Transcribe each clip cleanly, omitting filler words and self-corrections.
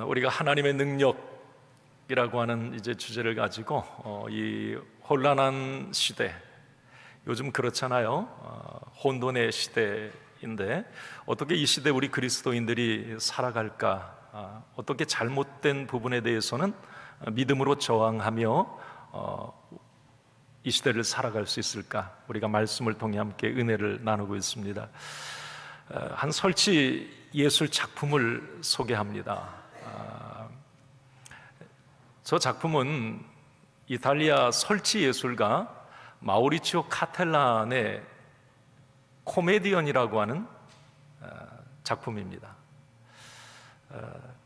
우리가 하나님의 능력이라고 하는 이제 주제를 가지고 이 혼란한 시대, 요즘 그렇잖아요. 혼돈의 시대인데 어떻게 이 시대 우리 그리스도인들이 살아갈까? 어떻게 잘못된 부분에 대해서는 믿음으로 저항하며 이 시대를 살아갈 수 있을까? 우리가 말씀을 통해 함께 은혜를 나누고 있습니다. 한 설치 예술 작품을 소개합니다. 저 작품은 이탈리아 설치 예술가 마우리치오 카텔란의 코메디언이라고 하는 작품입니다.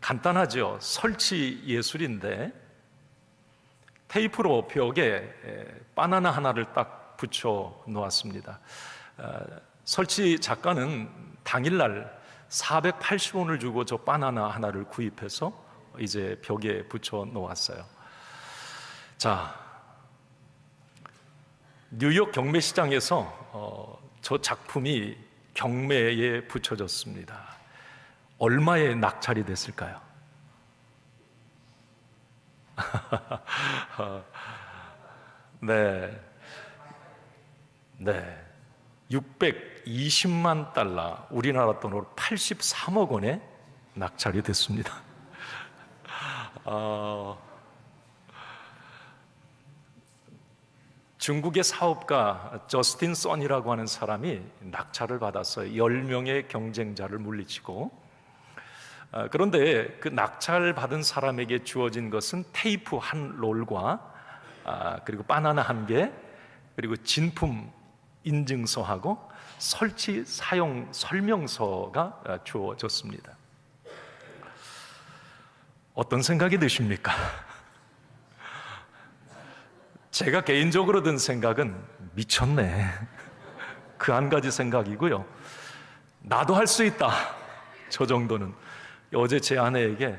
간단하죠. 설치 예술인데 테이프로 벽에 바나나 하나를 딱 붙여 놓았습니다. 설치 작가는 당일날 480원을 주고 저 바나나 하나를 구입해서 이제 벽에 붙여 놓았어요. 자, 뉴욕 경매시장에서 저 작품이 경매에 붙여졌습니다. 얼마에 낙찰이 됐을까요? 네. 620만 달러, 우리나라 돈으로 83억 원에 낙찰이 됐습니다. 중국의 사업가 저스틴 선이라고 하는 사람이 낙찰을 받았어요. 10명의 경쟁자를 물리치고. 그런데 그 낙찰 받은 사람에게 주어진 것은 테이프 한 롤과 그리고 바나나 한 개, 그리고 진품 인증서하고 설치 사용 설명서가 주어졌습니다. 어떤 생각이 드십니까? 제가 개인적으로 든 생각은 미쳤네. 그 한 가지 생각이고요. 나도 할 수 있다. 저 정도는. 어제 제 아내에게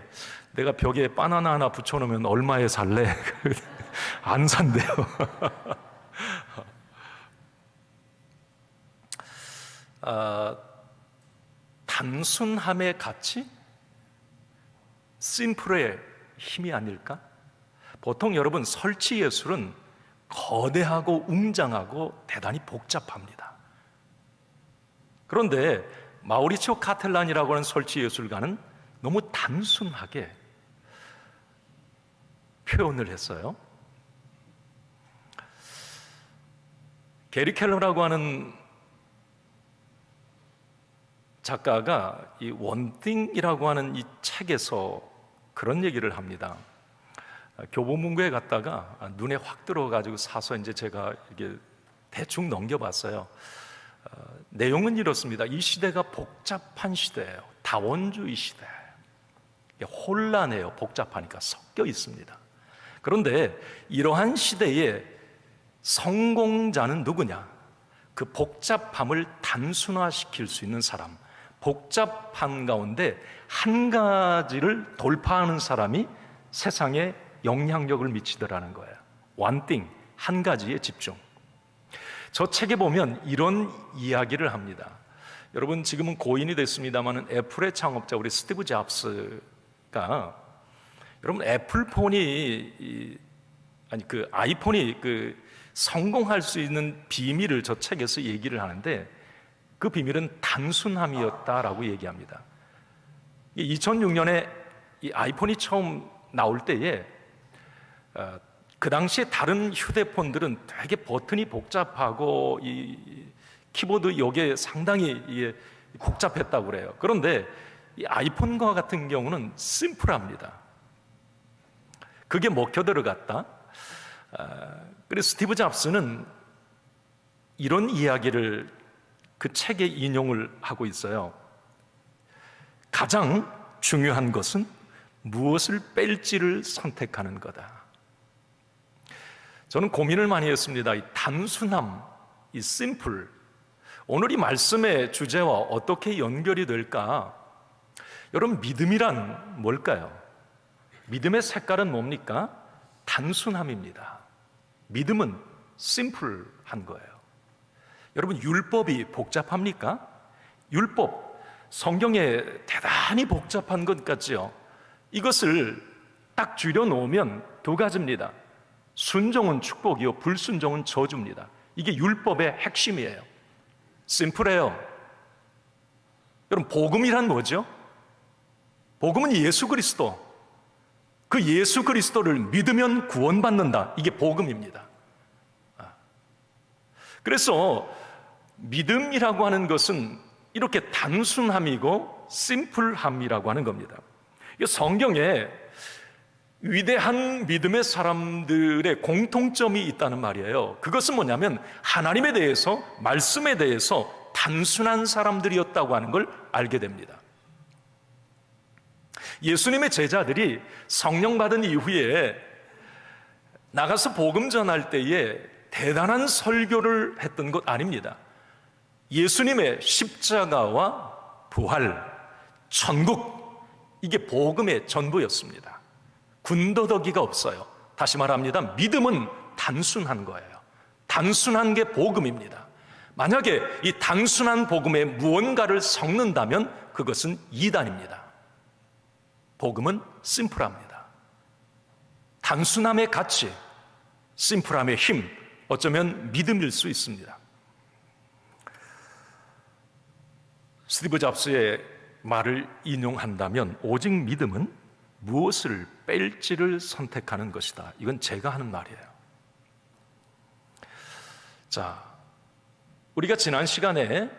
내가 벽에 바나나 하나 붙여놓으면 얼마에 살래? 안 산대요. 단순함의 가치? 심플의 힘이 아닐까? 보통 여러분 설치 예술은 거대하고 웅장하고 대단히 복잡합니다. 그런데 마우리치오 카텔란이라고 하는 설치 예술가는 너무 단순하게 표현을 했어요. 게리 켈러라고 하는 작가가 이 원띵이라고 하는 이 책에서 그런 얘기를 합니다. 교보문고에 갔다가 눈에 확 들어가지고 사서 이제 제가 이렇게 대충 넘겨봤어요. 내용은 이렇습니다. 이 시대가 복잡한 시대예요. 다원주의 시대. 혼란해요. 복잡하니까 섞여 있습니다. 그런데 이러한 시대에 성공자는 누구냐? 그 복잡함을 단순화시킬 수 있는 사람, 복잡한 가운데 한 가지를 돌파하는 사람이 세상에 영향력을 미치더라는 거예요. One thing, 한 가지에 집중. 저 책에 보면 이런 이야기를 합니다. 여러분 지금은 고인이 됐습니다만 애플의 창업자 우리 스티브 잡스가 여러분 애플폰이 그 아이폰이 성공할 수 있는 비밀을 저 책에서 얘기를 하는데 그 비밀은 단순함이었다라고 얘기합니다. 2006년에 이 아이폰이 처음 나올 때에 그 당시에 다른 휴대폰들은 되게 버튼이 복잡하고 이 키보드 요게 상당히 복잡했다고 그래요. 그런데 이 아이폰과 같은 경우는 심플합니다. 그게 먹혀 들어갔다. 그래서 스티브 잡스는 이런 이야기를 그 책에 인용을 하고 있어요. 가장 중요한 것은 무엇을 뺄지를 선택하는 거다. 저는 고민을 많이 했습니다. 이 단순함, 이 심플, 오늘 이 말씀의 주제와 어떻게 연결이 될까? 여러분 믿음이란 뭘까요? 믿음의 색깔은 뭡니까? 단순함입니다. 믿음은 심플한 거예요. 여러분 율법이 복잡합니까? 율법, 성경에 대단히 복잡한 것 같지요. 이것을 딱 줄여 놓으면 두 가지입니다. 순종은 축복이요, 불순종은 저주입니다. 이게 율법의 핵심이에요. 심플해요. 여러분, 복음이란 뭐죠? 복음은 예수 그리스도. 그 예수 그리스도를 믿으면 구원받는다. 이게 복음입니다. 그래서 믿음이라고 하는 것은 이렇게 단순함이고 심플함이라고 하는 겁니다. 성경에 위대한 믿음의 사람들의 공통점이 있다는 말이에요. 그것은 뭐냐면 하나님에 대해서, 말씀에 대해서 단순한 사람들이었다고 하는 걸 알게 됩니다. 예수님의 제자들이 성령 받은 이후에 나가서 복음 전할 때에 대단한 설교를 했던 것 아닙니다. 예수님의 십자가와 부활, 천국, 이게 복음의 전부였습니다. 군더더기가 없어요. 다시 말합니다. 믿음은 단순한 거예요. 단순한 게 복음입니다. 만약에 이 단순한 복음에 무언가를 섞는다면 그것은 이단입니다. 복음은 심플합니다. 단순함의 가치, 심플함의 힘, 어쩌면 믿음일 수 있습니다. 스티브 잡스의 말을 인용한다면 오직 믿음은 무엇을 뺄지를 선택하는 것이다. 이건 제가 하는 말이에요. 자, 우리가 지난 시간에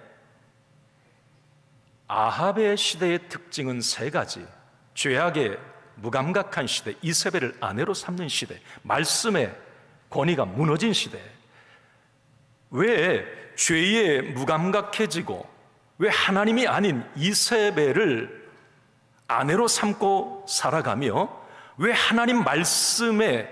아합의 시대의 특징은 세 가지. 죄악의 무감각한 시대, 이세벨을 아내로 삼는 시대, 말씀의 권위가 무너진 시대. 왜 죄에 무감각해지고 왜 하나님이 아닌 이세벨을 아내로 삼고 살아가며 왜 하나님 말씀의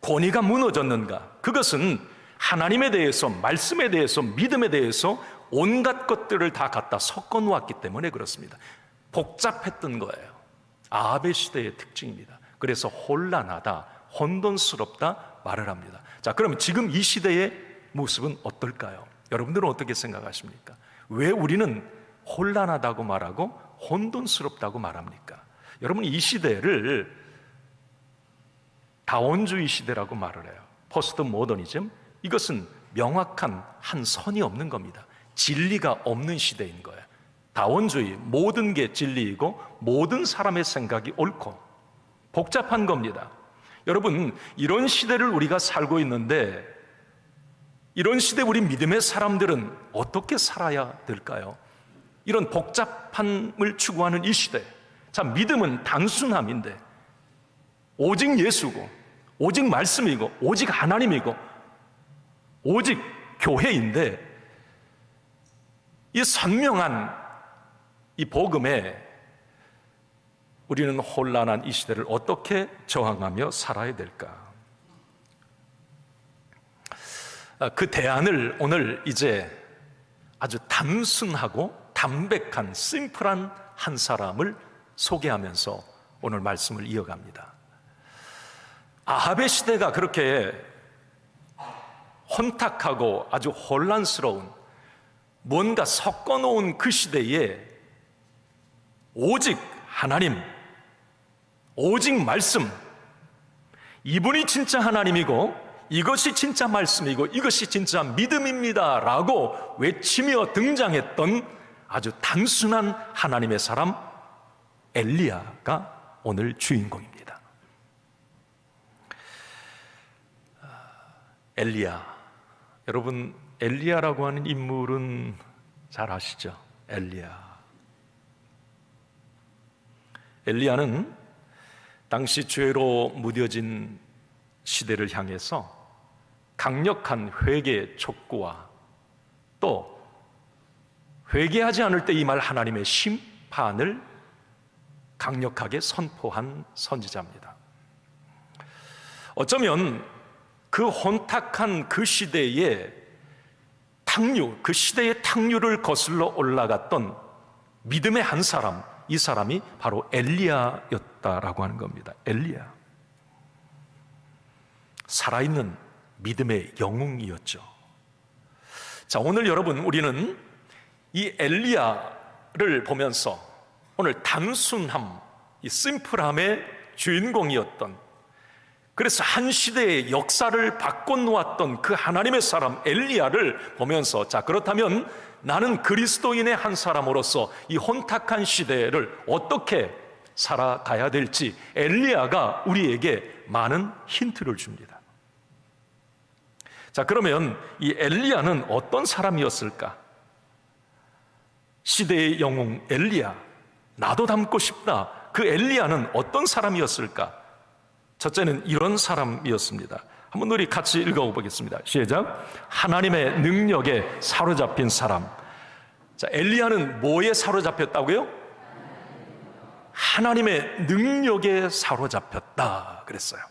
권위가 무너졌는가? 그것은 하나님에 대해서, 말씀에 대해서, 믿음에 대해서 온갖 것들을 다 갖다 섞어 놓았기 때문에 그렇습니다. 복잡했던 거예요. 아합의 시대의 특징입니다. 그래서 혼란하다, 혼돈스럽다 말을 합니다. 자, 그러면 지금 이 시대의 모습은 어떨까요? 여러분들은 어떻게 생각하십니까? 왜 우리는 혼란하다고 말하고 혼돈스럽다고 말합니까? 여러분, 이 시대를 다원주의 시대라고 말을 해요. 포스트 모더니즘. 이것은 명확한 한 선이 없는 겁니다. 진리가 없는 시대인 거예요. 다원주의, 모든 게 진리이고 모든 사람의 생각이 옳고 복잡한 겁니다. 여러분, 이런 시대를 우리가 살고 있는데 이런 시대 우리 믿음의 사람들은 어떻게 살아야 될까요? 이런 복잡함을 추구하는 이 시대. 자, 믿음은 단순함인데 오직 예수고 오직 말씀이고 오직 하나님이고 오직 교회인데 이 선명한 이 복음에 우리는 혼란한 이 시대를 어떻게 저항하며 살아야 될까? 그 대안을 오늘 이제 아주 단순하고 담백한 심플한 한 사람을 소개하면서 오늘 말씀을 이어갑니다. 아합의 시대가 그렇게 혼탁하고 아주 혼란스러운 뭔가 섞어놓은 그 시대에 오직 하나님, 오직 말씀, 이분이 진짜 하나님이고 이것이 진짜 말씀이고 이것이 진짜 믿음입니다 라고 외치며 등장했던 아주 단순한 하나님의 사람 엘리야가 오늘 주인공입니다. 엘리야, 여러분 엘리야라고 하는 인물은 잘 아시죠? 엘리야는 당시 죄로 무뎌진 시대를 향해서 강력한 회개 촉구와 또 회개하지 않을 때 임할 하나님의 심판을 강력하게 선포한 선지자입니다. 어쩌면 그 혼탁한 그 시대의 탕류, 그 시대의 탕류를 거슬러 올라갔던 믿음의 한 사람, 이 사람이 바로 엘리야였다라고 하는 겁니다. 엘리야, 살아있는 믿음의 영웅이었죠. 자, 오늘 여러분 우리는 이 엘리야를 보면서 오늘 단순함, 이 심플함의 주인공이었던, 그래서 한 시대의 역사를 바꿔놓았던 그 하나님의 사람 엘리야를 보면서, 자, 그렇다면 나는 그리스도인의 한 사람으로서 이 혼탁한 시대를 어떻게 살아가야 될지 엘리야가 우리에게 많은 힌트를 줍니다. 자, 그러면 이 엘리야는 어떤 사람이었을까? 시대의 영웅 엘리야, 나도 닮고 싶다. 그 엘리야는 어떤 사람이었을까? 첫째는 이런 사람이었습니다. 한번 우리 같이 읽어보겠습니다. 시작. 하나님의 능력에 사로잡힌 사람. 자, 엘리야는 뭐에 사로잡혔다고요? 하나님의 능력에 사로잡혔다 그랬어요.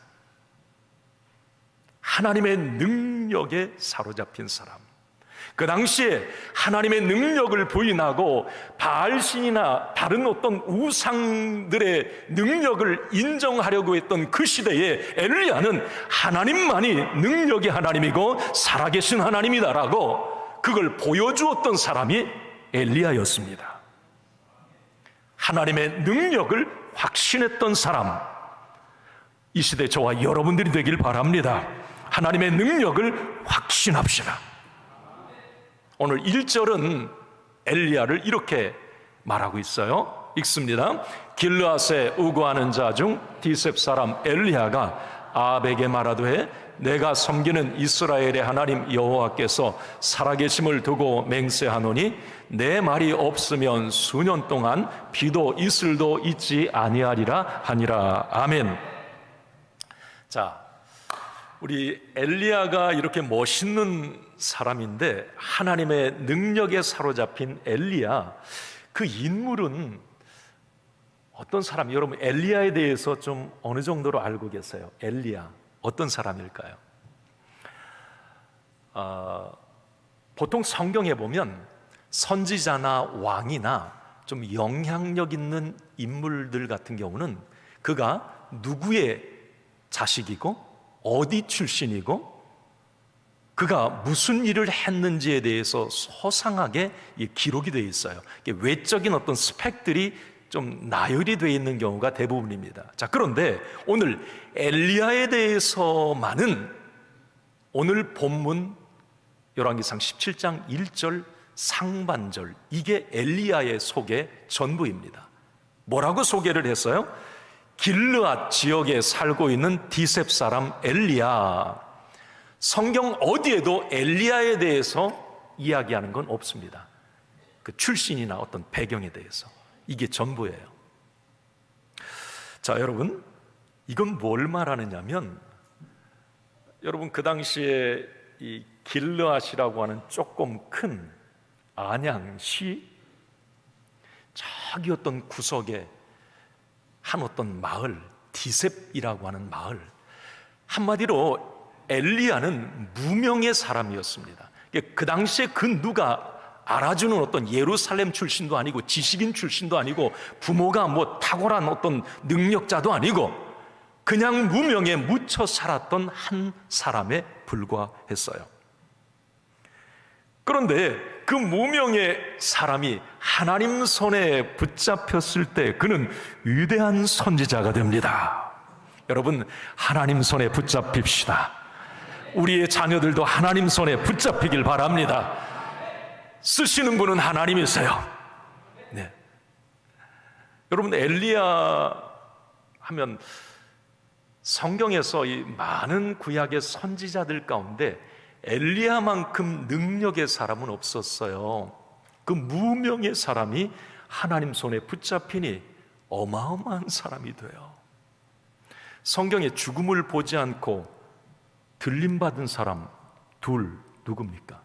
하나님의 능력에 사로잡힌 사람. 그 당시에 하나님의 능력을 부인하고 바알신이나 다른 어떤 우상들의 능력을 인정하려고 했던 그 시대에 엘리야는 하나님만이 능력의 하나님이고 살아계신 하나님이다라고 그걸 보여주었던 사람이 엘리야였습니다. 하나님의 능력을 확신했던 사람, 이 시대 저와 여러분들이 되길 바랍니다. 하나님의 능력을 확신합시다. 오늘 1절은 엘리야를 이렇게 말하고 있어요. 읽습니다. 길르앗에 우거하는 자 중 디셉 사람 엘리야가 아합에게 말하되 내가 섬기는 이스라엘의 하나님 여호와께서 살아계심을 두고 맹세하노니 내 말이 없으면 수년 동안 비도 이슬도 있지 아니하리라 하니라. 아멘. 자, 우리 엘리야가 이렇게 멋있는 사람인데 하나님의 능력에 사로잡힌 엘리야, 그 인물은 어떤 사람? 여러분 엘리야에 대해서 좀 어느 정도로 알고 계세요? 엘리야 어떤 사람일까요? 보통 성경에 보면 선지자나 왕이나 좀 영향력 있는 인물들 같은 경우는 그가 누구의 자식이고 어디 출신이고 그가 무슨 일을 했는지에 대해서 소상하게 기록이 되어 있어요. 외적인 어떤 스펙들이 좀 나열이 되어 있는 경우가 대부분입니다. 자, 그런데 오늘 엘리야에 대해서만은 오늘 본문 열왕기상 17장 1절 상반절, 이게 엘리야의 소개 전부입니다. 뭐라고 소개를 했어요? 길르앗 지역에 살고 있는 디셉 사람 엘리야. 성경 어디에도 엘리야에 대해서 이야기하는 건 없습니다. 그 출신이나 어떤 배경에 대해서. 이게 전부예요. 자, 여러분, 이건 뭘 말하느냐면, 여러분 그 당시에 이 길르앗이라고 하는 조금 큰 안양시 저기 어떤 구석에 한 어떤 마을, 디셉이라고 하는 마을, 한마디로 엘리야는 무명의 사람이었습니다. 그 당시에 그 누가 알아주는 어떤 예루살렘 출신도 아니고 지식인 출신도 아니고 부모가 뭐 탁월한 어떤 능력자도 아니고 그냥 무명에 묻혀 살았던 한 사람에 불과했어요. 그런데 그 무명의 사람이 하나님 손에 붙잡혔을 때 그는 위대한 선지자가 됩니다. 여러분, 하나님 손에 붙잡힙시다. 우리의 자녀들도 하나님 손에 붙잡히길 바랍니다. 쓰시는 분은 하나님이세요. 네. 여러분, 엘리야 하면 성경에서 이 많은 구약의 선지자들 가운데 엘리야만큼 능력의 사람은 없었어요. 그 무명의 사람이 하나님 손에 붙잡히니 어마어마한 사람이 돼요. 성경에 죽음을 보지 않고 들림받은 사람 둘 누굽니까?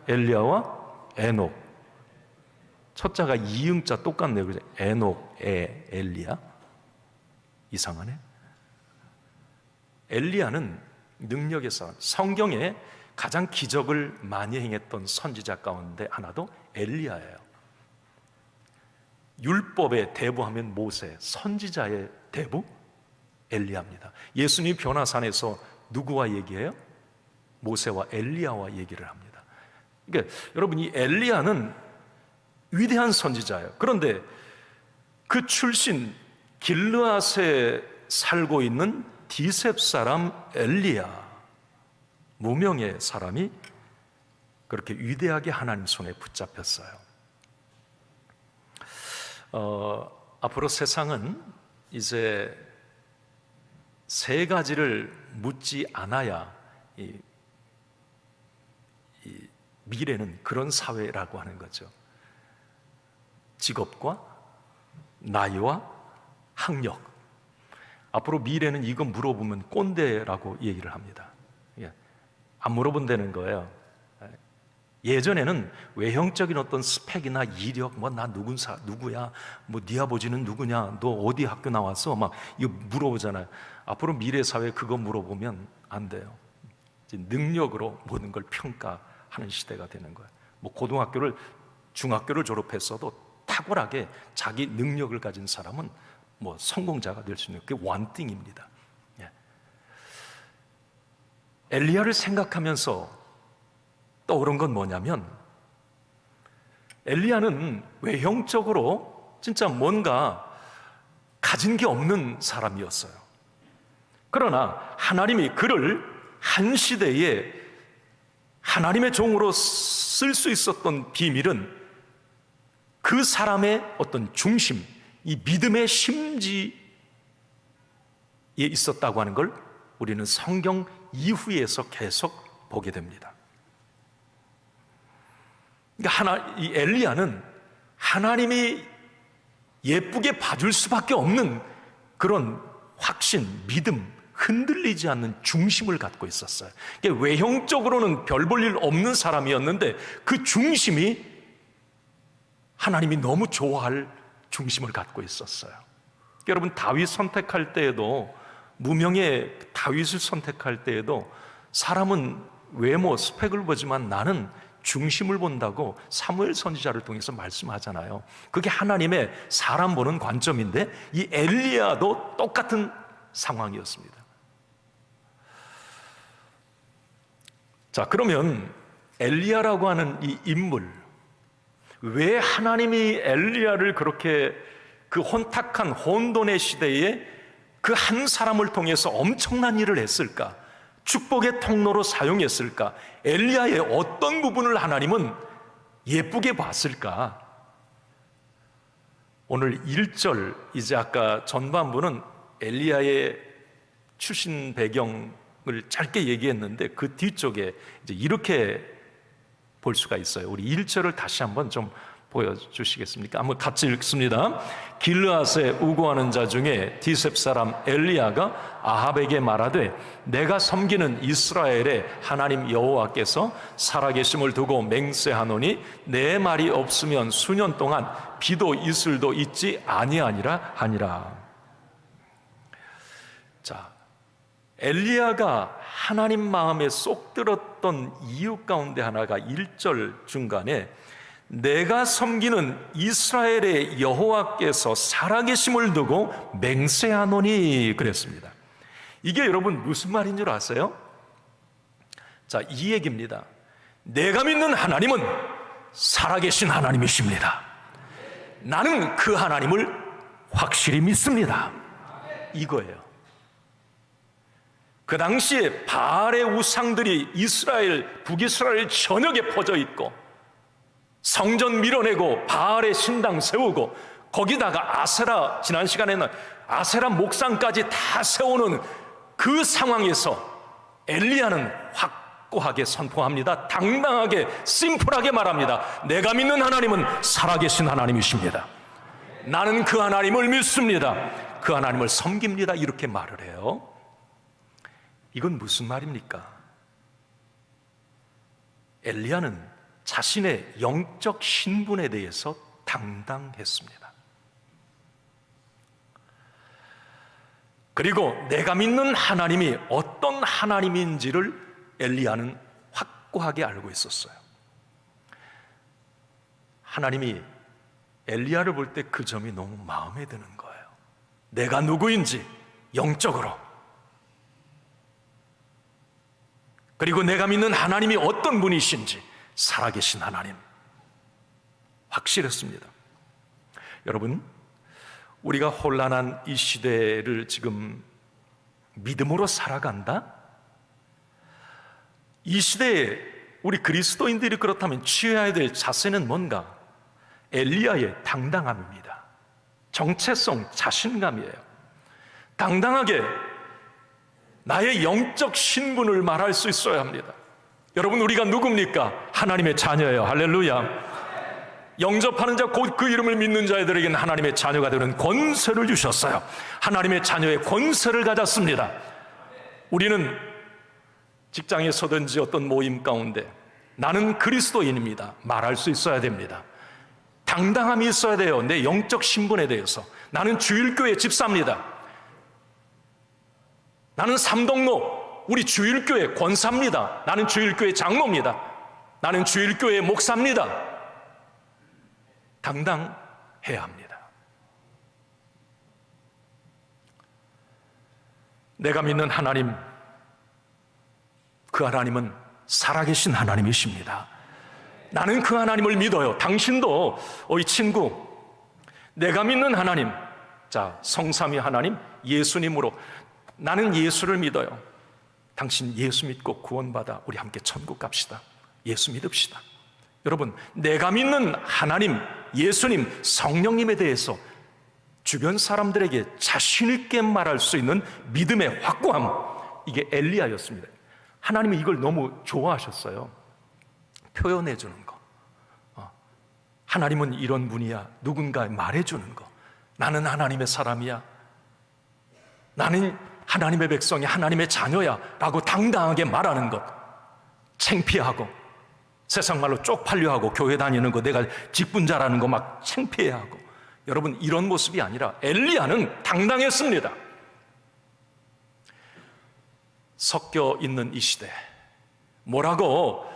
엘리야와 에녹. 첫자가 이응자 똑같네요. 그죠? 에녹, 엘리야. 이상하네. 엘리야는 능력의 사람. 성경에 가장 기적을 많이 행했던 선지자 가운데 하나도 엘리야예요. 율법의 대부하면 모세, 선지자의 대부 엘리야입니다. 예수님 변화산에서 누구와 얘기해요? 모세와 엘리야와 얘기를 합니다. 그러니까 여러분, 이 엘리야는 위대한 선지자예요. 그런데 그 출신 길르앗에 살고 있는 디셉 사람 엘리야, 무명의 사람이 그렇게 위대하게 하나님 손에 붙잡혔어요. 앞으로 세상은 이제 세 가지를 묻지 않아야 이 미래는 그런 사회라고 하는 거죠. 직업과 나이와 학력. 앞으로 미래는 이거 물어보면 꼰대라고 얘기를 합니다. 안 물어본다는 거예요. 예전에는 외형적인 어떤 스펙이나 이력, 뭐 나 누구야, 뭐 네 아버지는 누구냐, 너 어디 학교 나왔어, 막 이거 물어보잖아요. 앞으로 미래 사회 그거 물어보면 안 돼요. 이제 능력으로 모든 걸 평가하는 시대가 되는 거예요. 뭐 중학교를 졸업했어도 탁월하게 자기 능력을 가진 사람은 뭐 성공자가 될 수 있는 게 원띵입니다. 엘리야를 생각하면서 떠오른 건 뭐냐면, 엘리야는 외형적으로 진짜 뭔가 가진 게 없는 사람이었어요. 그러나 하나님이 그를 한 시대에 하나님의 종으로 쓸 수 있었던 비밀은 그 사람의 어떤 중심, 이 믿음의 심지에 있었다고 하는 걸 우리는 성경 이후에서 계속 보게 됩니다. 그러니까 이 엘리야는 하나님이 예쁘게 봐줄 수밖에 없는 그런 확신, 믿음, 흔들리지 않는 중심을 갖고 있었어요. 그러니까 외형적으로는 별 볼 일 없는 사람이었는데 그 중심이 하나님이 너무 좋아할 중심을 갖고 있었어요. 여러분, 다윗 선택할 때에도, 무명의 다윗을 선택할 때에도 사람은 외모, 스펙을 보지만 나는 중심을 본다고 사무엘 선지자를 통해서 말씀하잖아요. 그게 하나님의 사람 보는 관점인데 이 엘리야도 똑같은 상황이었습니다. 자, 그러면 엘리야라고 하는 이 인물, 왜 하나님이 엘리야를 그렇게 그 혼탁한 혼돈의 시대에 그 한 사람을 통해서 엄청난 일을 했을까? 축복의 통로로 사용했을까? 엘리야의 어떤 부분을 하나님은 예쁘게 봤을까? 오늘 1절, 이제 아까 전반부는 엘리야의 출신 배경을 짧게 얘기했는데 그 뒤쪽에 이제 이렇게 볼 수가 있어요. 우리 1절을 다시 한번 좀 보여주시겠습니까? 한번 같이 읽습니다. 길르앗에 우고하는 자 중에 디셉 사람 엘리야가 아합에게 말하되, 내가 섬기는 이스라엘의 하나님 여호와께서 살아계심을 두고 맹세하노니 내 말이 없으면 수년 동안 비도 이슬도 있지 아니하니라 하니라. 자, 엘리야가 하나님 마음에 쏙 들었던 이유 가운데 하나가 1절 중간에 내가 섬기는 이스라엘의 여호와께서 살아계심을 두고 맹세하노니 그랬습니다. 이게 여러분 무슨 말인 줄 아세요? 자, 이 얘기입니다. 내가 믿는 하나님은 살아계신 하나님이십니다. 나는 그 하나님을 확실히 믿습니다. 이거예요. 그 당시에 바알의 우상들이 북이스라엘 전역에 퍼져 있고 성전 밀어내고 바알의 신당 세우고 거기다가 아세라, 지난 시간에는 아세라 목상까지 다 세우는 그 상황에서 엘리야는 확고하게 선포합니다. 당당하게, 심플하게 말합니다. 내가 믿는 하나님은 살아계신 하나님이십니다. 나는 그 하나님을 믿습니다. 그 하나님을 섬깁니다. 이렇게 말을 해요. 이건 무슨 말입니까? 엘리야는 자신의 영적 신분에 대해서 당당했습니다. 그리고 내가 믿는 하나님이 어떤 하나님인지를 엘리야는 확고하게 알고 있었어요. 하나님이 엘리야를 볼 때 그 점이 너무 마음에 드는 거예요. 내가 누구인지 영적으로, 그리고 내가 믿는 하나님이 어떤 분이신지, 살아계신 하나님, 확실했습니다. 여러분, 우리가 혼란한 이 시대를 지금 믿음으로 살아간다? 이 시대에 우리 그리스도인들이 그렇다면 취해야 될 자세는 뭔가? 엘리야의 당당함입니다. 정체성, 자신감이에요. 당당하게 나의 영적 신분을 말할 수 있어야 합니다. 여러분, 우리가 누굽니까? 하나님의 자녀예요. 할렐루야. 영접하는 자, 곧 그 이름을 믿는 자들에게는 하나님의 자녀가 되는 권세를 주셨어요. 하나님의 자녀의 권세를 가졌습니다. 우리는 직장에서든지 어떤 모임 가운데 나는 그리스도인입니다 말할 수 있어야 됩니다. 당당함이 있어야 돼요. 내 영적 신분에 대해서. 나는 주일교회 집사입니다. 나는 삼동로 우리 주일교회 권사입니다. 나는 주일교회 장로입니다. 나는 주일교회 목사입니다. 당당해야 합니다. 내가 믿는 하나님, 그 하나님은 살아계신 하나님이십니다. 나는 그 하나님을 믿어요. 당신도, 이 친구, 내가 믿는 하나님, 자, 성삼위 하나님, 예수님으로 나는 예수를 믿어요. 당신 예수 믿고 구원받아 우리 함께 천국 갑시다. 예수 믿읍시다. 여러분, 내가 믿는 하나님, 예수님, 성령님에 대해서 주변 사람들에게 자신 있게 말할 수 있는 믿음의 확고함, 이게 엘리야였습니다. 하나님이 이걸 너무 좋아하셨어요. 표현해 주는 거. 하나님은 이런 분이야. 누군가 말해 주는 거. 나는 하나님의 사람이야. 나는 하나님의 백성이 하나님의 자녀야 라고 당당하게 말하는 것. 창피하고 세상 말로 쪽팔려 하고 교회 다니는 거, 내가 직분자라는 거 막 창피해 하고. 여러분, 이런 모습이 아니라 엘리야는 당당했습니다. 섞여 있는 이 시대, 뭐라고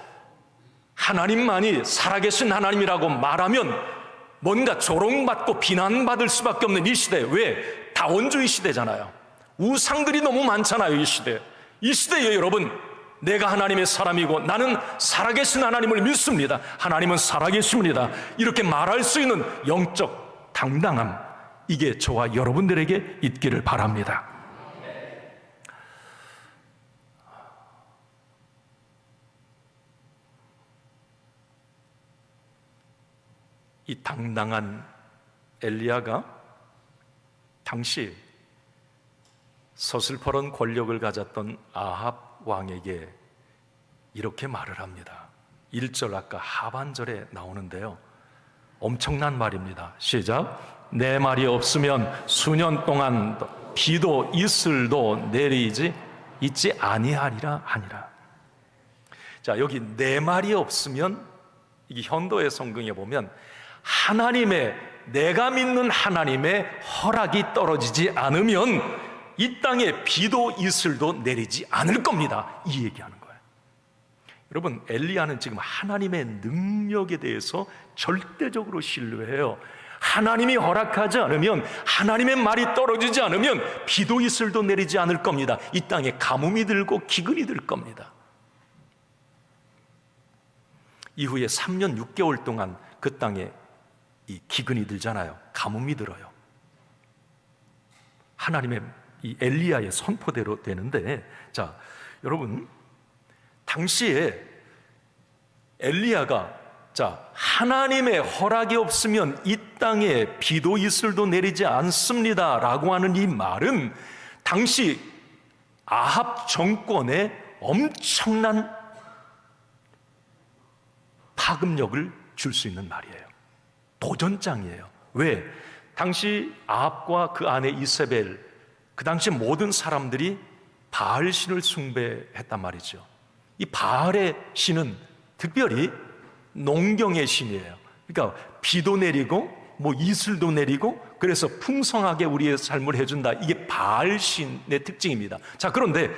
하나님만이 살아계신 하나님이라고 말하면 뭔가 조롱받고 비난받을 수밖에 없는 이 시대. 왜? 다원주의 시대잖아요. 우상들이 너무 많잖아요. 이 시대에 여러분, 내가 하나님의 사람이고 나는 살아계신 하나님을 믿습니다. 하나님은 살아계십니다. 이렇게 말할 수 있는 영적 당당함, 이게 저와 여러분들에게 있기를 바랍니다. 이 당당한 엘리야가 당시 서슬퍼런 권력을 가졌던 아합 왕에게 이렇게 말을 합니다. 1절 아까 하반절에 나오는데요, 엄청난 말입니다. 시작. 내 말이 없으면 수년 동안 비도 이슬도 있지 아니하리라 하니라. 자, 여기 내 말이 없으면, 이게 현도의 성경에 보면 내가 믿는 하나님의 허락이 떨어지지 않으면 이 땅에 비도 이슬도 내리지 않을 겁니다. 이 얘기하는 거예요. 여러분, 엘리야는 지금 하나님의 능력에 대해서 절대적으로 신뢰해요. 하나님이 허락하지 않으면, 하나님의 말이 떨어지지 않으면 비도 이슬도 내리지 않을 겁니다. 이 땅에 가뭄이 들고 기근이 들 겁니다. 이후에 3년 6개월 동안 그 땅에 이 기근이 들잖아요. 가뭄이 들어요. 하나님의 이 엘리야의 선포대로 되는데, 자, 여러분, 당시에 엘리야가, 자, 하나님의 허락이 없으면 이 땅에 비도 이슬도 내리지 않습니다 라고 하는 이 말은 당시 아합 정권에 엄청난 파급력을 줄 수 있는 말이에요. 도전장이에요. 왜? 당시 아합과 그 아내 이세벨, 그 당시 모든 사람들이 바알 신을 숭배했단 말이죠. 이 바알의 신은 특별히 농경의 신이에요. 그러니까 비도 내리고 뭐 이슬도 내리고, 그래서 풍성하게 우리의 삶을 해준다. 이게 바알 신의 특징입니다. 자, 그런데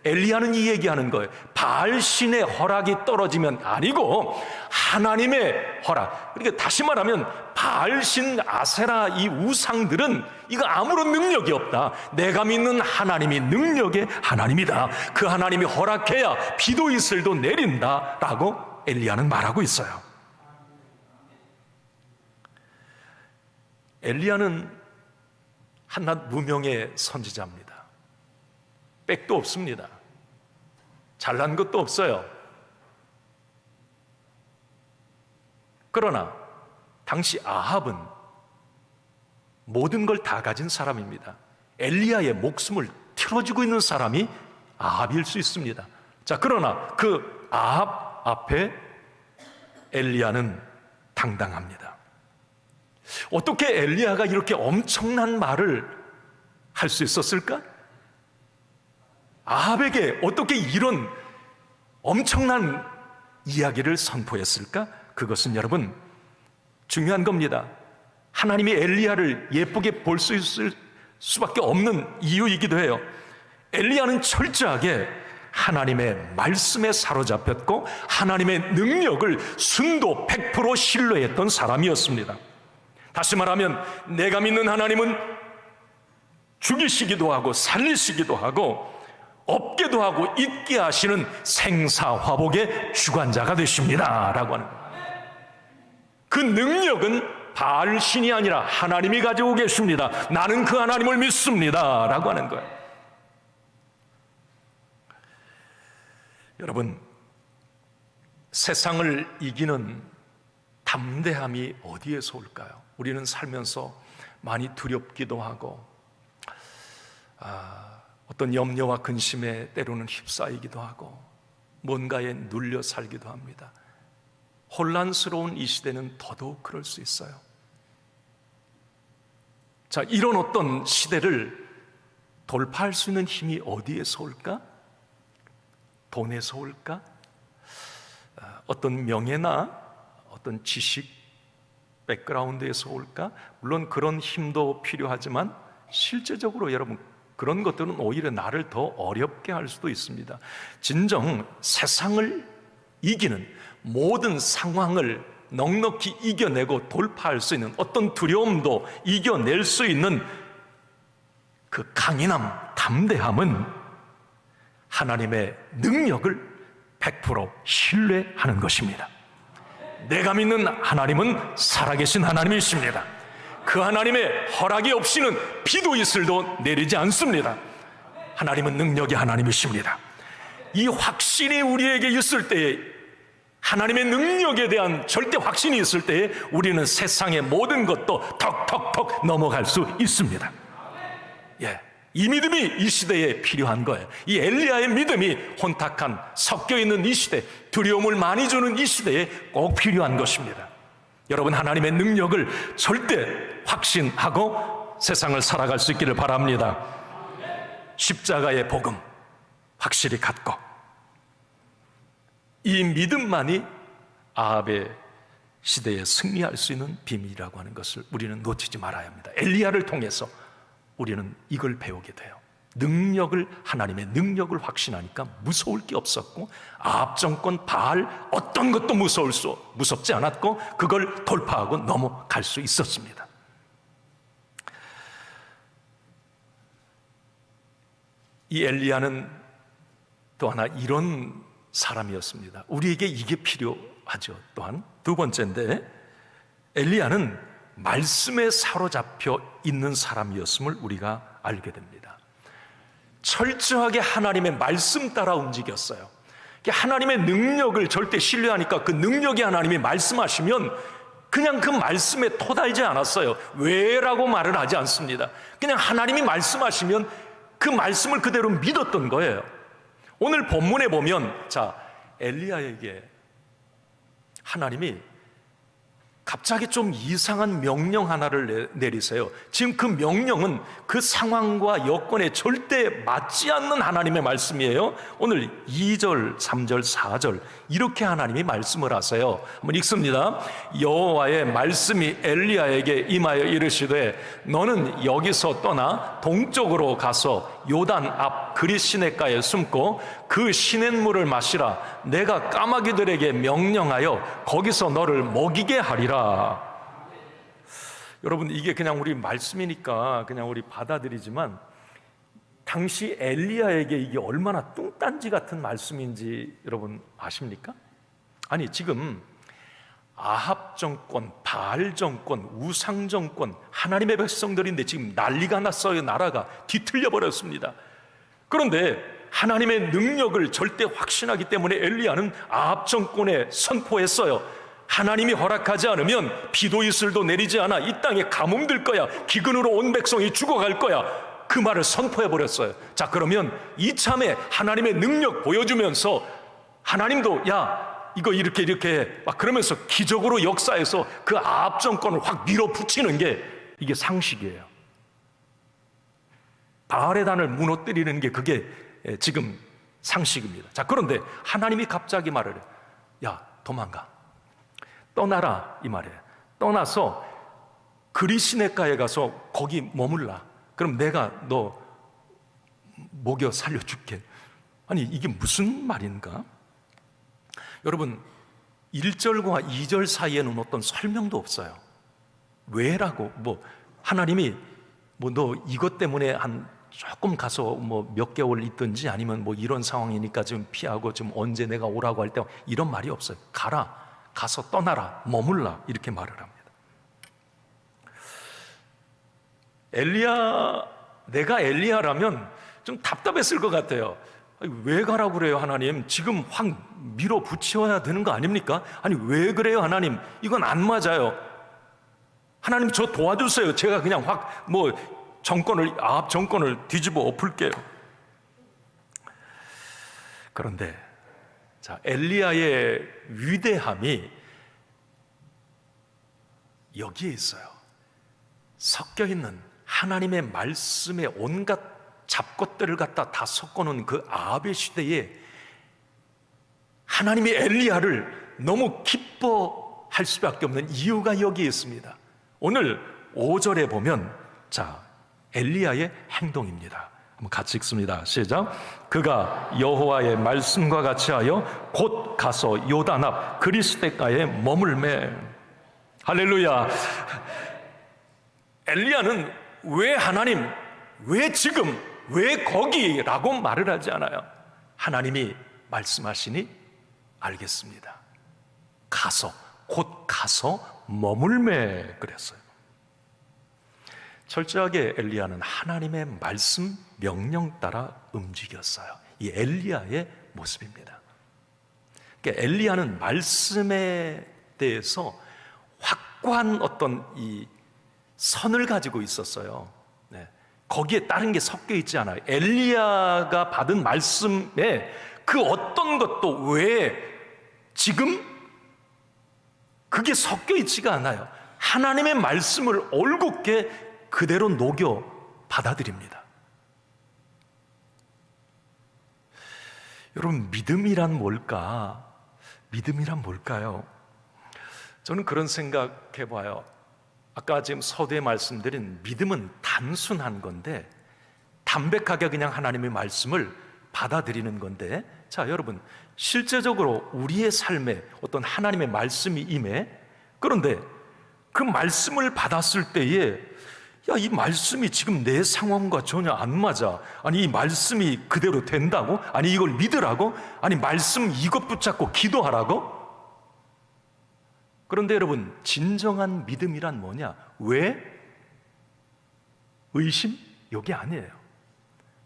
엘리야는 이 얘기하는 거예요. 바알 신의 허락이 떨어지면 아니고 하나님의 허락. 그러니까 다시 말하면 바알 신, 아세라, 이 우상들은 이거 아무런 능력이 없다. 내가 믿는 하나님이 능력의 하나님이다. 그 하나님이 허락해야 비도 이슬도 내린다 라고 엘리야는 말하고 있어요. 엘리야는 한낱 무명의 선지자입니다. 백도 없습니다. 잘난 것도 없어요. 그러나 당시 아합은 모든 걸 다 가진 사람입니다. 엘리야의 목숨을 틀어주고 있는 사람이 아합일 수 있습니다. 자, 그러나 그 아합 앞에 엘리야는 당당합니다. 어떻게 엘리야가 이렇게 엄청난 말을 할 수 있었을까? 아합에게 어떻게 이런 엄청난 이야기를 선포했을까? 그것은 여러분 중요한 겁니다. 하나님이 엘리야를 예쁘게 볼 수 있을 수밖에 없는 이유이기도 해요. 엘리야는 철저하게 하나님의 말씀에 사로잡혔고 하나님의 능력을 순도 100% 신뢰했던 사람이었습니다. 다시 말하면 내가 믿는 하나님은 죽이시기도 하고 살리시기도 하고 없게도 하고 있게 하시는 생사화복의 주관자가 되십니다 라고 하는 거예요. 그 능력은 바알 신이 아니라 하나님이 가지고 계십니다. 나는 그 하나님을 믿습니다 라고 하는 거예요. 여러분, 세상을 이기는 담대함이 어디에서 올까요? 우리는 살면서 많이 두렵기도 하고 어떤 염려와 근심에 때로는 휩싸이기도 하고 뭔가에 눌려 살기도 합니다. 혼란스러운 이 시대는 더더욱 그럴 수 있어요. 자, 이런 어떤 시대를 돌파할 수 있는 힘이 어디에서 올까? 돈에서 올까? 어떤 명예나 어떤 지식, 백그라운드에서 올까? 물론 그런 힘도 필요하지만 실제적으로 여러분 그런 것들은 오히려 나를 더 어렵게 할 수도 있습니다. 진정 세상을 이기는 모든 상황을 넉넉히 이겨내고 돌파할 수 있는 어떤 두려움도 이겨낼 수 있는 그 강인함, 담대함은 하나님의 능력을 100% 신뢰하는 것입니다. 내가 믿는 하나님은 살아계신 하나님이십니다. 그 하나님의 허락이 없이는 비도 이슬도 내리지 않습니다. 하나님은 능력의 하나님이십니다. 이 확신이 우리에게 있을 때에, 하나님의 능력에 대한 절대 확신이 있을 때에 우리는 세상의 모든 것도 턱턱턱 넘어갈 수 있습니다. 예, 이 믿음이 이 시대에 필요한 거예요. 이 엘리야의 믿음이 혼탁한 섞여 있는 이 시대, 두려움을 많이 주는 이 시대에 꼭 필요한 것입니다. 여러분, 하나님의 능력을 절대 확신하고 세상을 살아갈 수 있기를 바랍니다. 십자가의 복음 확실히 갖고 이 믿음만이 아합의 시대에 승리할 수 있는 비밀이라고 하는 것을 우리는 놓치지 말아야 합니다. 엘리야를 통해서 우리는 이걸 배우게 돼요. 능력을, 하나님의 능력을 확신하니까 무서울 게 없었고 아합 정권 바알 어떤 것도 무섭지 않았고 그걸 돌파하고 넘어갈 수 있었습니다. 이 엘리야는 또 하나 이런 사람이었습니다. 우리에게 이게 필요하죠. 또한 두 번째인데, 엘리야는 말씀에 사로잡혀 있는 사람이었음을 우리가 알게 됩니다. 철저하게 하나님의 말씀 따라 움직였어요. 하나님의 능력을 절대 신뢰하니까 그 능력이 하나님이 말씀하시면 그냥 그 말씀에 토달지 않았어요. 왜라고 말을 하지 않습니다. 그냥 하나님이 말씀하시면 그 말씀을 그대로 믿었던 거예요. 오늘 본문에 보면, 자, 엘리야에게 하나님이 갑자기 좀 이상한 명령 하나를 내리세요. 지금 그 명령은 그 상황과 여건에 절대 맞지 않는 하나님의 말씀이에요. 오늘 2절, 3절, 4절 이렇게 하나님이 말씀을 하세요. 한번 읽습니다. 여호와의 말씀이 엘리야에게 임하여 이르시되 너는 여기서 떠나 동쪽으로 가서 요단 앞 그릿 시냇가에 숨고 그 시냇물을 마시라. 내가 까마귀들에게 명령하여 거기서 너를 먹이게 하리라. 여러분, 이게 그냥 우리 말씀이니까 그냥 우리 받아들이지만 당시 엘리야에게 이게 얼마나 뚱딴지 같은 말씀인지 여러분 아십니까? 아니, 지금 아합 정권, 바알 정권, 우상 정권, 하나님의 백성들인데 지금 난리가 났어요. 나라가 뒤틀려 버렸습니다. 그런데 하나님의 능력을 절대 확신하기 때문에 엘리야는 아합 정권에 선포했어요. 하나님이 허락하지 않으면 비도 이슬도 내리지 않아 이 땅에 가뭄 들 거야. 기근으로 온 백성이 죽어갈 거야. 그 말을 선포해 버렸어요. 자, 그러면 이참에 하나님의 능력 보여주면서 하나님도 야 이거 이렇게 막 그러면서 기적으로 역사해서 그 아합 정권을 확 밀어붙이는 게 이게 상식이에요. 바알의 단을 무너뜨리는 게 그게 지금 상식입니다. 자, 그런데 하나님이 갑자기 말을 해요. 야, 도망가. 떠나라 이 말이에요. 떠나서 그리시네가에 가서 거기 머물라. 그럼 내가 너 먹여 살려줄게. 아니 이게 무슨 말인가? 여러분 1절과 2절 사이에는 어떤 설명도 없어요. 왜라고 하나님이 너 이것 때문에 한 조금 가서 몇 개월 있든지 아니면 이런 상황이니까 좀 피하고 좀 언제 내가 오라고 할 때 이런 말이 없어요. 가서 떠나라, 머물라 이렇게 말을 합니다. 내가 엘리야라면 좀 답답했을 것 같아요. 왜 가라고 그래요 하나님? 지금 확 밀어붙여야 되는 거 아닙니까? 아니 왜 그래요 하나님? 이건 안 맞아요. 하나님 저 도와주세요. 제가 그냥 확 아합 정권을 뒤집어 엎을게요. 그런데 자, 엘리야의 위대함이 여기에 있어요. 섞여 있는 하나님의 말씀에 온갖 잡것들을 갖다 다 섞어놓은 그 아합의 시대에 하나님이 엘리야를 너무 기뻐할 수밖에 없는 이유가 여기에 있습니다. 오늘 5절에 보면 자, 엘리야의 행동입니다. 한번 같이 읽습니다. 시작. 그가 여호와의 말씀과 같이 하여 곧 가서 요단 앞 그리스대가에 머물매. 할렐루야. 엘리야는 왜 하나님, 왜 지금, 왜 거기라고 말을 하지 않아요. 하나님이 말씀하시니 알겠습니다. 곧 가서 머물매 그랬어요. 철저하게 엘리야는 하나님의 말씀 명령 따라 움직였어요. 이 엘리야의 모습입니다. 그러니까 엘리야는 말씀에 대해서 확고한 어떤 이 선을 가지고 있었어요. 네. 거기에 다른 게 섞여 있지 않아요. 엘리야가 받은 말씀에 그 어떤 것도 왜 지금 그게 섞여 있지가 않아요. 하나님의 말씀을 올곧게 그대로 녹여 받아들입니다. 여러분 믿음이란 뭘까? 믿음이란 뭘까요? 저는 그런 생각해 봐요. 아까 지금 서두에 말씀드린 믿음은 단순한 건데 담백하게 그냥 하나님의 말씀을 받아들이는 건데 자 여러분 실제적으로 우리의 삶에 어떤 하나님의 말씀이 임해 그런데 그 말씀을 받았을 때에 야, 이 말씀이 지금 내 상황과 전혀 안 맞아. 아니 이 말씀이 그대로 된다고? 아니 이걸 믿으라고? 아니 말씀 이것 붙잡고 기도하라고? 그런데 여러분 진정한 믿음이란 뭐냐? 왜? 의심? 여기 아니에요.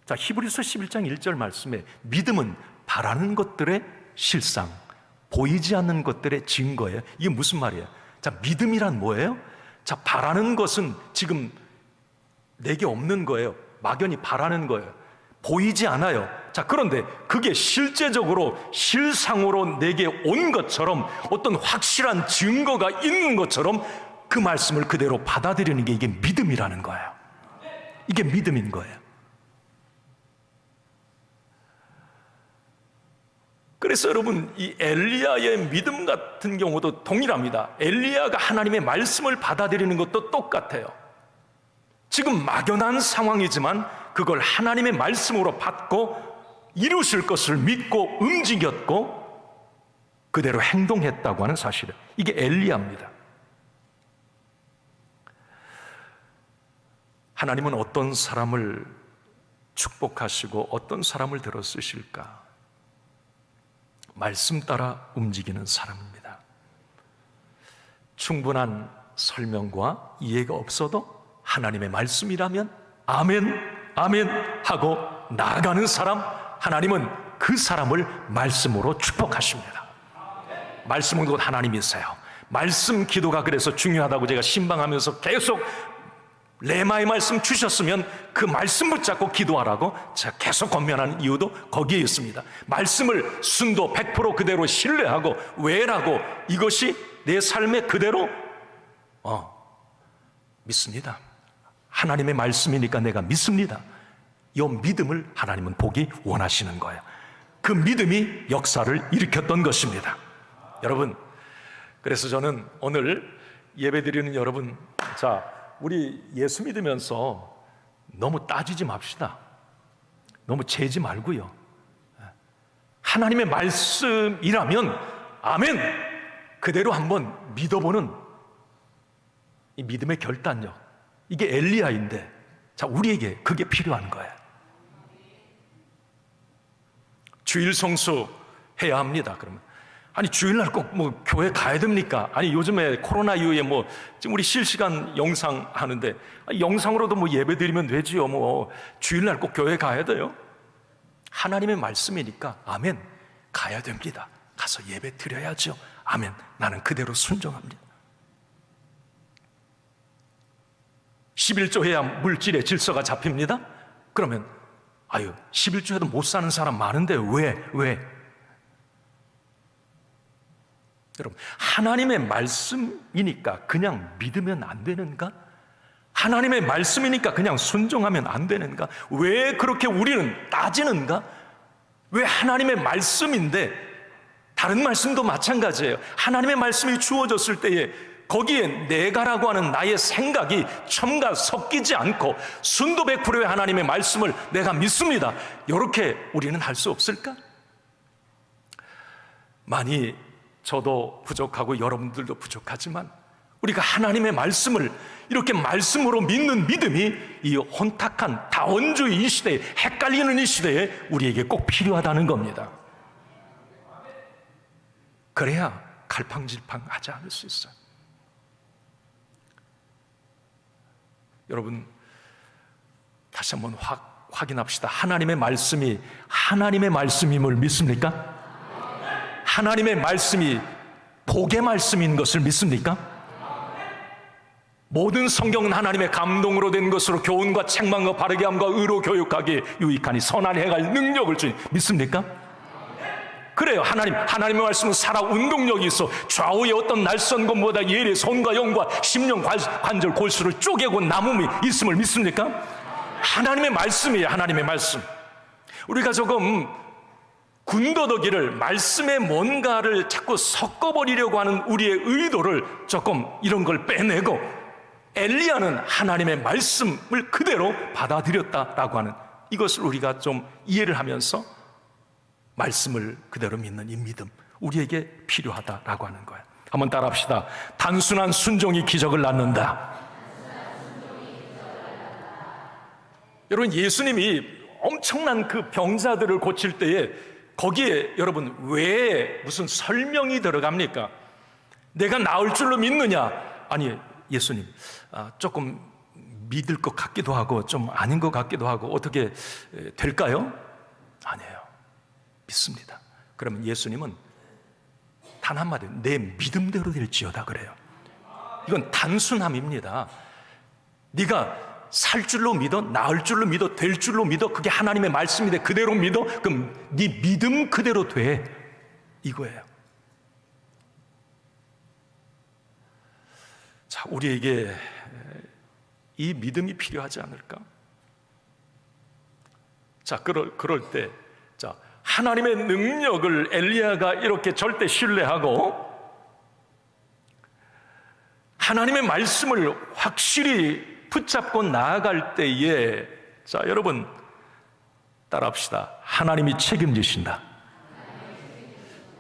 자 히브리서 11장 1절 말씀에 믿음은 바라는 것들의 실상, 보이지 않는 것들의 증거예요. 이게 무슨 말이에요? 자 믿음이란 뭐예요? 자 바라는 것은 지금 내게 없는 거예요. 막연히 바라는 거예요. 보이지 않아요. 자 그런데 그게 실제적으로 실상으로 내게 온 것처럼 어떤 확실한 증거가 있는 것처럼 그 말씀을 그대로 받아들이는 게 이게 믿음이라는 거예요. 이게 믿음인 거예요. 그래서 여러분 이 엘리야의 믿음 같은 경우도 동일합니다. 엘리야가 하나님의 말씀을 받아들이는 것도 똑같아요. 지금 막연한 상황이지만 그걸 하나님의 말씀으로 받고 이루실 것을 믿고 움직였고 그대로 행동했다고 하는 사실이에요. 이게 엘리야입니다. 하나님은 어떤 사람을 축복하시고 어떤 사람을 들어 쓰실까? 말씀 따라 움직이는 사람입니다. 충분한 설명과 이해가 없어도 하나님의 말씀이라면 아멘, 아멘 하고 나아가는 사람, 하나님은 그 사람을 말씀으로 축복하십니다. 말씀은 곧 하나님이세요. 말씀 기도가 그래서 중요하다고 제가 신방하면서 계속 레마의 말씀 주셨으면 그 말씀 붙잡고 기도하라고 제가 계속 권면하는 이유도 거기에 있습니다. 말씀을 순도 100% 그대로 신뢰하고 외라고 이것이 내 삶에 그대로 믿습니다. 하나님의 말씀이니까 내가 믿습니다. 이 믿음을 하나님은 보기 원하시는 거예요. 그 믿음이 역사를 일으켰던 것입니다. 여러분, 그래서 저는 오늘 예배드리는 여러분, 자, 우리 예수 믿으면서 너무 따지지 맙시다. 너무 재지 말고요. 하나님의 말씀이라면 아멘 그대로 한번 믿어보는 이 믿음의 결단력, 이게 엘리야인데, 자, 우리에게 그게 필요한 거예요. 주일 성수 해야 합니다. 그러면 아니, 주일날 꼭 뭐 교회 가야 됩니까? 아니, 요즘에 코로나 이후에 뭐 지금 우리 실시간 영상 하는데 영상으로도 뭐 예배 드리면 되지요. 뭐 주일날 꼭 교회 가야 돼요? 하나님의 말씀이니까 아멘, 가야 됩니다. 가서 예배 드려야죠. 아멘, 나는 그대로 순종합니다. 11조 해야 물질의 질서가 잡힙니다. 그러면 11조 해도 못 사는 사람 많은데 왜? 여러분, 하나님의 말씀이니까 그냥 믿으면 안 되는가? 하나님의 말씀이니까 그냥 순종하면 안 되는가? 왜 그렇게 우리는 따지는가? 왜 하나님의 말씀인데, 다른 말씀도 마찬가지예요. 하나님의 말씀이 주어졌을 때에 거기에 내가라고 하는 나의 생각이 첨가 섞이지 않고 순도 100%의 하나님의 말씀을 내가 믿습니다. 이렇게 우리는 할 수 없을까? 많이 저도 부족하고 여러분들도 부족하지만 우리가 하나님의 말씀을 이렇게 말씀으로 믿는 믿음이 이 혼탁한 다원주의 이 시대에, 헷갈리는 이 시대에 우리에게 꼭 필요하다는 겁니다. 그래야 갈팡질팡하지 않을 수 있어요. 여러분, 다시 한번 확인합시다. 하나님의 말씀이 하나님의 말씀임을 믿습니까? 하나님의 말씀이 복의 말씀인 것을 믿습니까? 모든 성경은 하나님의 감동으로 된 것으로 교훈과 책망과 바르게 함과 의로 교육하기에 유익하니 선한 해갈 능력을 주니 믿습니까? 그래요. 하나님의 말씀은 살아 운동력이 있어 좌우의 어떤 날선 것보다 예리 손과 영과 심령 관절 골수를 쪼개고 남음이 있음을 믿습니까? 하나님의 말씀이에요. 하나님의 말씀. 우리가 조금 군더더기를, 말씀에 뭔가를 자꾸 섞어버리려고 하는 우리의 의도를 조금 이런 걸 빼내고, 엘리야는 하나님의 말씀을 그대로 받아들였다라고 하는 이것을 우리가 좀 이해를 하면서 말씀을 그대로 믿는 이 믿음, 우리에게 필요하다라고 하는 거예요. 한번 따라합시다. 단순한 순종이 기적을 낳는다. 여러분, 예수님이 엄청난 그 병자들을 고칠 때에 거기에 여러분 왜 무슨 설명이 들어갑니까? 내가 나을 줄로 믿느냐? 아니, 예수님, 조금 믿을 것 같기도 하고 좀 아닌 것 같기도 하고 어떻게 될까요? 아니에요. 믿습니다. 그러면 예수님은 단 한마디, 내 믿음대로 될지어다 그래요. 이건 단순함입니다. 네가 살 줄로 믿어, 나을 줄로 믿어, 될 줄로 믿어, 그게 하나님의 말씀인데 그대로 믿어, 그럼 네 믿음 그대로 돼, 이거예요. 자, 우리에게 이 믿음이 필요하지 않을까? 자, 그럴 때, 자, 하나님의 능력을 엘리야가 이렇게 절대 신뢰하고 하나님의 말씀을 확실히 붙잡고 나아갈 때에, 자, 여러분 따라합시다. 하나님이 책임지신다.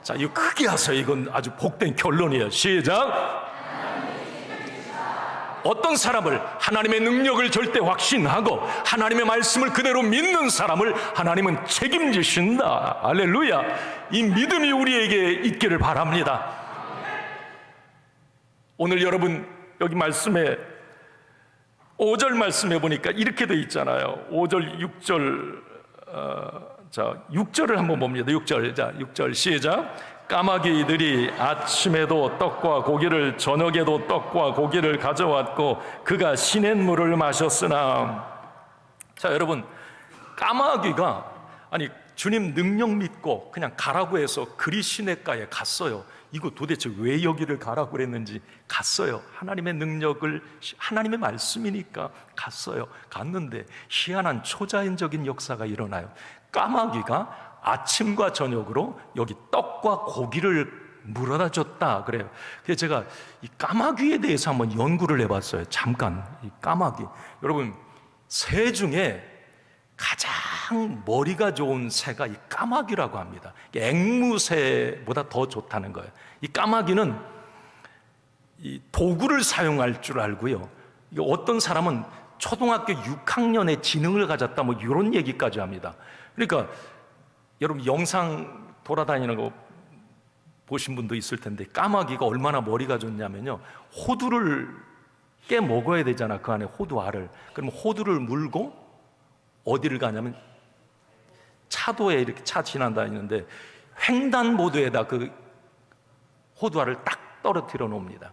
자, 이거 크게 하세요. 이건 아주 복된 결론이에요. 시작. 어떤 사람을, 하나님의 능력을 절대 확신하고 하나님의 말씀을 그대로 믿는 사람을 하나님은 책임지신다. 할렐루야. 이 믿음이 우리에게 있기를 바랍니다. 오늘 여러분 여기 말씀에 5절 말씀해 보니까 이렇게 돼 있잖아요. 5절 6절 6절을 한번 봅니다. 6절. 자, 6절 시작. 까마귀들이 아침에도 떡과 고기를 저녁에도 떡과 고기를 가져왔고 그가 시냇물을 마셨으나. 자, 여러분, 까마귀가 주님 능력 믿고 그냥 가라고 해서 그리 시냇가에 갔어요. 이거 도대체 왜 여기를 가라고 그랬는지 갔어요. 하나님의 능력을, 하나님의 말씀이니까 갔어요. 갔는데 희한한 초자연적인 역사가 일어나요. 까마귀가 아침과 저녁으로 여기 떡과 고기를 물어다 줬다 그래요. 그래서 제가 이 까마귀에 대해서 한번 연구를 해봤어요. 잠깐. 이 까마귀, 여러분, 새 중에 가장 머리가 좋은 새가 이 까마귀라고 합니다. 앵무새보다 더 좋다는 거예요. 이 까마귀는 이 도구를 사용할 줄 알고요. 어떤 사람은 초등학교 6학년에 지능을 가졌다 뭐 이런 얘기까지 합니다. 그러니까 여러분 영상 돌아다니는 거 보신 분도 있을 텐데 까마귀가 얼마나 머리가 좋냐면요, 호두를 깨 먹어야 되잖아. 그 안에 호두알을. 그럼 호두를 물고 어디를 가냐면 차도에 이렇게 차 지나다니는데 횡단보도에다 그 호두알을 딱 떨어뜨려 놓습니다.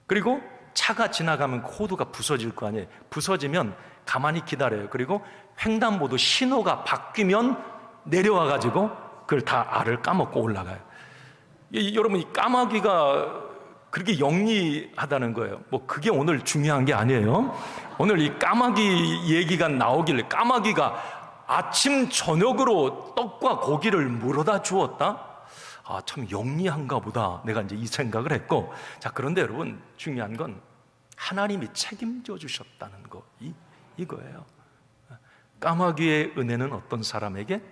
그리고 차가 지나가면 호두가 부서질 거 아니에요. 부서지면 가만히 기다려요. 그리고 횡단보도 신호가 바뀌면 내려와 가지고 그걸 다 알을 까먹고 올라가요. 여러분, 이 까마귀가 그렇게 영리하다는 거예요. 뭐 그게 오늘 중요한 게 아니에요. 오늘 이 까마귀 얘기가 나오길래 까마귀가 아침 저녁으로 떡과 고기를 물어다 주었다? 아, 참 영리한가 보다. 내가 이제 이 생각을 했고, 자, 그런데 여러분 중요한 건 하나님이 책임져 주셨다는 거, 이거예요. 까마귀의 은혜는 어떤 사람에게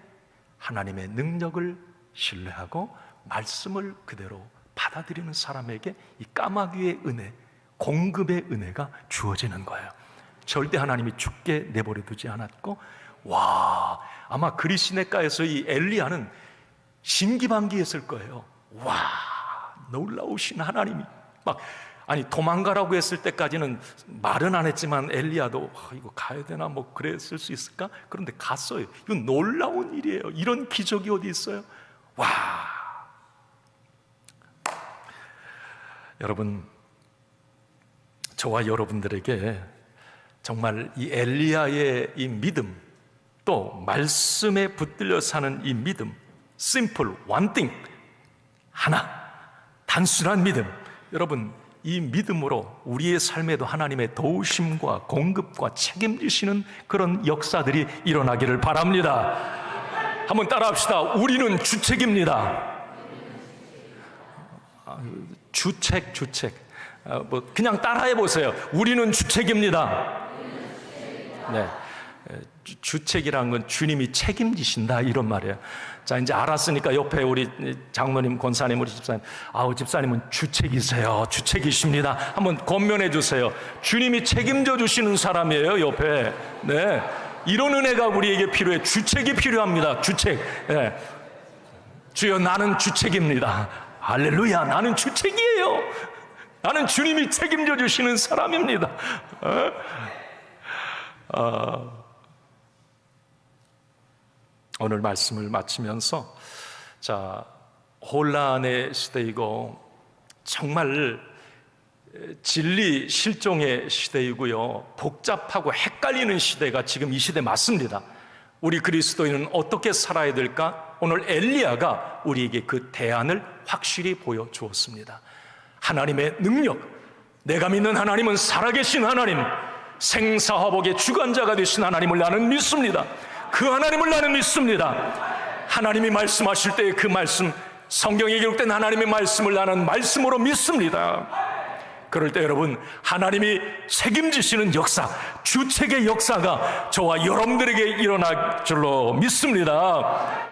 하나님의 능력을 신뢰하고 말씀을 그대로 받아들이는 사람에게 이 까마귀의 은혜, 공급의 은혜가 주어지는 거예요. 절대 하나님이 죽게 내버려 두지 않았고, 와, 아마 그리 시냇가에서 이 엘리야는 신기반기했을 거예요. 와, 놀라우신 하나님이 막, 도망가라고 했을 때까지는 말은 안 했지만 엘리야도 이거 가야 되나 뭐 그랬을 수 있을까? 그런데 갔어요. 이건 놀라운 일이에요. 이런 기적이 어디 있어요? 와, 여러분, 저와 여러분들에게 정말 이 엘리야의 이 믿음, 또 말씀에 붙들려 사는 이 믿음, simple, one thing, 하나, 단순한 믿음, 여러분, 이 믿음으로 우리의 삶에도 하나님의 도우심과 공급과 책임지시는 그런 역사들이 일어나기를 바랍니다. 한번 따라합시다. 우리는 주책입니다. 주책. 뭐 그냥 따라해 보세요. 우리는 주책입니다. 네, 주책이라는 건 주님이 책임지신다 이런 말이에요. 자, 이제 알았으니까 옆에 우리 장로님, 권사님, 우리 집사님, 집사님은 주책이세요. 주책이십니다. 한번 권면해 주세요. 주님이 책임져 주시는 사람이에요, 옆에. 네, 이런 은혜가 우리에게 필요해. 주책이 필요합니다. 주책. 네. 주여, 나는 주책입니다. 할렐루야, 나는 주책이에요. 나는 주님이 책임져 주시는 사람입니다. 오늘 말씀을 마치면서, 자, 혼란의 시대이고 정말 진리 실종의 시대이고요, 복잡하고 헷갈리는 시대가 지금 이 시대 맞습니다. 우리 그리스도인은 어떻게 살아야 될까? 오늘 엘리야가 우리에게 그 대안을 확실히 보여주었습니다. 하나님의 능력, 내가 믿는 하나님은 살아계신 하나님, 생사화복의 주관자가 되신 하나님을 나는 믿습니다. 그 하나님을 나는 믿습니다. 하나님이 말씀하실 때의 그 말씀, 성경에 기록된 하나님의 말씀을 나는 말씀으로 믿습니다. 그럴 때 여러분, 하나님이 책임지시는 역사, 주책의 역사가 저와 여러분들에게 일어날 줄로 믿습니다.